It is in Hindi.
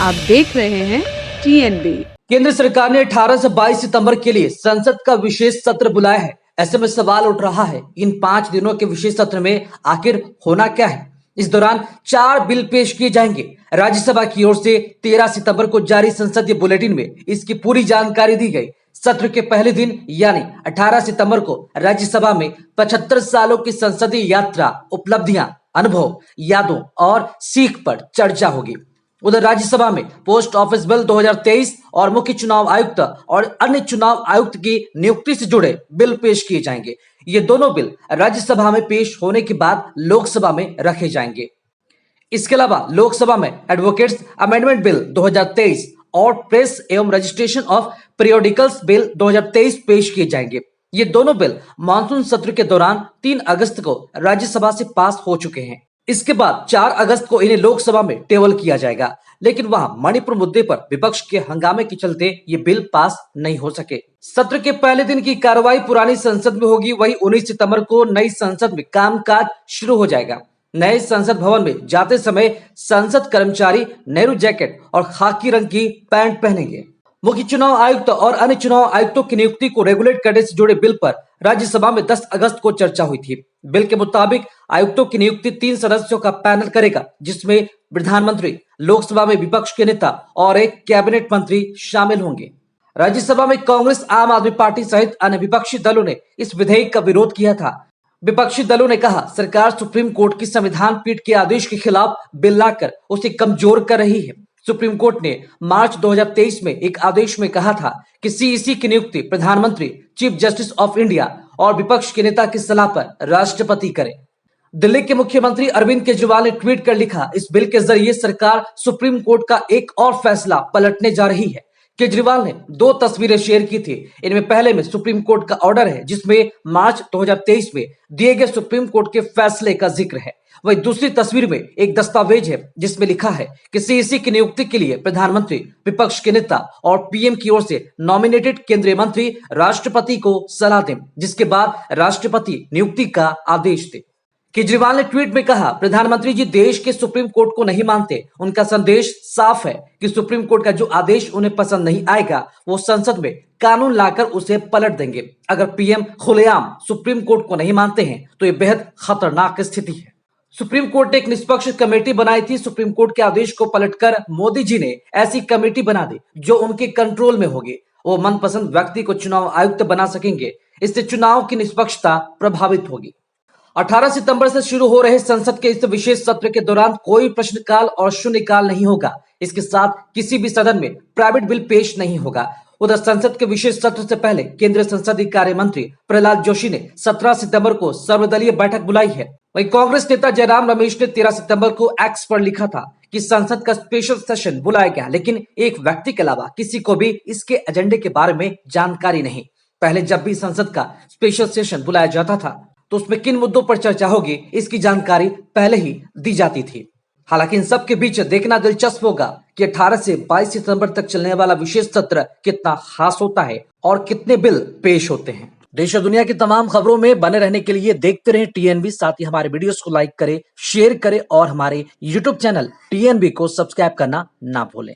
आप देख रहे हैं TNB। केंद्र सरकार ने 18 से 22 सितंबर के लिए संसद का विशेष सत्र बुलाया है। ऐसे में सवाल उठ रहा है, इन 5 दिनों के विशेष सत्र में आखिर होना क्या है। इस दौरान 4 बिल पेश किए जाएंगे। राज्यसभा की ओर से 13 सितंबर को जारी संसदीय बुलेटिन में इसकी पूरी जानकारी दी गई। सत्र के पहले दिन यानी 18 सितंबर को राज्यसभा में 75 सालों की संसदीय यात्रा, उपलब्धियां, अनुभव, यादों और सीख पर चर्चा होगी। उधर राज्यसभा में पोस्ट ऑफिस बिल 2023 और मुख्य चुनाव आयुक्त और अन्य चुनाव आयुक्त की नियुक्ति से जुड़े बिल पेश किए जाएंगे। ये दोनों बिल राज्यसभा में पेश होने के बाद लोकसभा में रखे जाएंगे। इसके अलावा लोकसभा में एडवोकेट्स अमेंडमेंट बिल 2023 और प्रेस एवं रजिस्ट्रेशन ऑफ पीरियोडिकल्स बिल 2023 पेश किए जाएंगे। ये दोनों बिल मानसून सत्र के दौरान 3 अगस्त को राज्यसभा से पास हो चुके हैं। इसके बाद 4 अगस्त को इन्हें लोकसभा में टेबल किया जाएगा, लेकिन वहां मणिपुर मुद्दे पर विपक्ष के हंगामे के चलते ये बिल पास नहीं हो सके। सत्र के पहले दिन की कार्रवाई पुरानी संसद में होगी। वहीं 19 सितंबर को नई संसद में कामकाज शुरू हो जाएगा। नए संसद भवन में जाते समय संसद कर्मचारी नेहरू जैकेट और खाकी रंग की पैंट पहनेंगे। मुख्य चुनाव आयुक्त और अन्य चुनाव आयुक्तों की नियुक्ति को रेगुलेट करने से जुड़े बिल पर राज्यसभा में 10 अगस्त को चर्चा हुई थी। बिल के मुताबिक आयुक्तों की नियुक्ति 3 सदस्यों का पैनल करेगा, जिसमें प्रधानमंत्री, लोकसभा में विपक्ष के नेता और एक कैबिनेट मंत्री शामिल होंगे। राज्यसभा में कांग्रेस, आम आदमी पार्टी सहित अन्य विपक्षी दलों ने इस विधेयक का विरोध किया था। विपक्षी दलों ने कहा, सरकार सुप्रीम कोर्ट की संविधान पीठ के आदेश के खिलाफ बिल लाकर उसे कमजोर कर रही है। सुप्रीम कोर्ट ने मार्च 2023 में एक आदेश में कहा था कि सीईसी की नियुक्ति प्रधानमंत्री, चीफ जस्टिस ऑफ इंडिया और विपक्ष के नेता की सलाह पर राष्ट्रपति करे। दिल्ली के मुख्यमंत्री अरविंद केजरीवाल ने ट्वीट कर लिखा, इस बिल के जरिए सरकार सुप्रीम कोर्ट का एक और फैसला पलटने जा रही है। केजरीवाल ने 2 तस्वीरें शेयर की थी। इनमें पहले में सुप्रीम कोर्ट का ऑर्डर है, जिसमें मार्च 2023 में दिए गए सुप्रीम कोर्ट के फैसले का जिक्र है। वही दूसरी तस्वीर में एक दस्तावेज है, जिसमें लिखा है कि सीईसी की नियुक्ति के लिए प्रधानमंत्री, विपक्ष के नेता और पीएम की ओर से नॉमिनेटेड केंद्रीय मंत्री राष्ट्रपति को सलाह दें, जिसके बाद राष्ट्रपति नियुक्ति का आदेश दे। केजरीवाल ने ट्वीट में कहा, प्रधानमंत्री जी देश के सुप्रीम कोर्ट को नहीं मानते। उनका संदेश साफ है कि सुप्रीम कोर्ट का जो आदेश उन्हें पसंद नहीं आएगा, वो संसद में कानून लाकर उसे पलट देंगे। अगर पीएम खुलेआम सुप्रीम कोर्ट को नहीं मानते हैं तो ये बेहद खतरनाक स्थिति है। सुप्रीम कोर्ट ने एक निष्पक्ष कमेटी बनाई थी। सुप्रीम कोर्ट के आदेश को पलटकर मोदी जी ने ऐसी कमेटी बना दी जो उनके कंट्रोल में होगी। वो मनपसंद व्यक्ति को चुनाव आयुक्त बना सकेंगे। इससे चुनाव की निष्पक्षता प्रभावित होगी। 18 सितंबर से शुरू हो रहे संसद के इस विशेष सत्र के दौरान कोई प्रश्नकाल और शून्यकाल नहीं होगा। इसके साथ किसी भी सदन में प्राइवेट बिल पेश नहीं होगा। उधर संसद के विशेष सत्र से पहले केंद्रीय संसदीय कार्य मंत्री प्रहलाद जोशी ने 17 सितंबर को सर्वदलीय बैठक बुलाई है। वहीं कांग्रेस नेता जयराम रमेश ने 13 सितंबर को एक्स पर लिखा था कि संसद का स्पेशल सेशन बुलाया गया, लेकिन एक व्यक्ति के अलावा किसी को भी इसके एजेंडे के बारे में जानकारी नहीं। पहले जब भी संसद का स्पेशल सेशन बुलाया जाता था तो उसमें किन मुद्दों पर चर्चा होगी, इसकी जानकारी पहले ही दी जाती थी। हालांकि इन सब के बीच देखना दिलचस्प होगा कि 18 से 22 सितंबर तक चलने वाला विशेष सत्र कितना खास होता है और कितने बिल पेश होते हैं। देश और दुनिया की तमाम खबरों में बने रहने के लिए देखते रहें TNB। साथ ही हमारे वीडियोस को लाइक करें, शेयर करें और हमारे YouTube चैनल TNB को सब्सक्राइब करना ना भूलें।